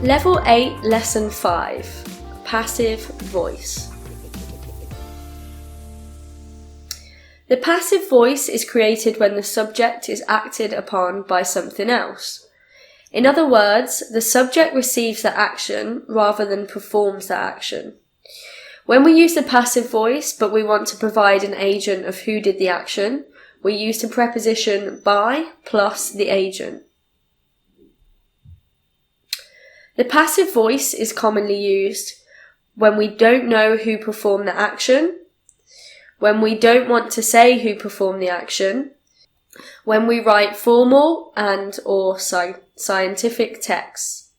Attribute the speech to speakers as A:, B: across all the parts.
A: Level 8, Lesson 5, Passive Voice. The passive voice is created when the subject is acted upon by something else. In other words, the subject receives the action rather than performs the action. When we use the passive voice, but we want to provide an agent of who did the action, we use the preposition by plus the agent. The passive voice is commonly used when we don't know who performed the action, when we don't want to say who performed the action, when we write formal and or scientific texts.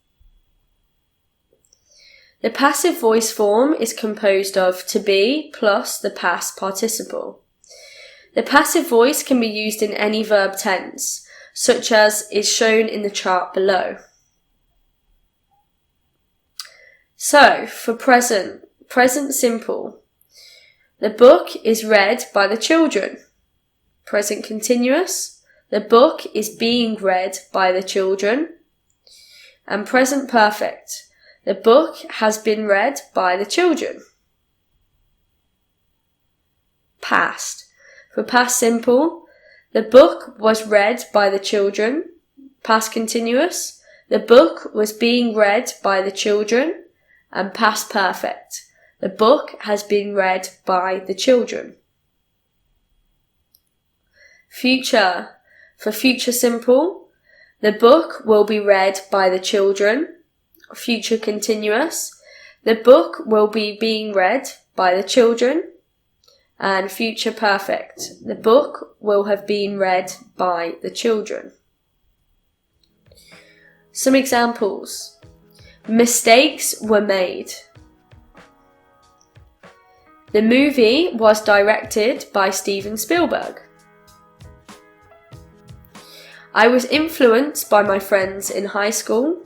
A: The passive voice form is composed of to be plus the past participle. The passive voice can be used in any verb tense, such as is shown in the chart below. So, for present simple. The book is read by the children. Present continuous. The book is being read by the children. And present perfect. The book has been read by the children. Past. For past simple. The book was read by the children. Past continuous. The book was being read by the children. And past perfect. The book has been read by the children. Future. For future simple. The book will be read by the children. Future continuous. The book will be being read by the children. And future perfect. The book will have been read by the children. Some examples. Mistakes were made. The movie was directed by Steven Spielberg. I was influenced by my friends in high school.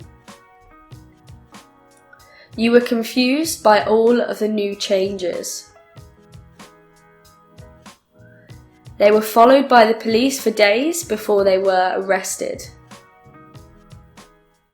A: You were confused by all of the new changes. They were followed by the police for days before they were arrested.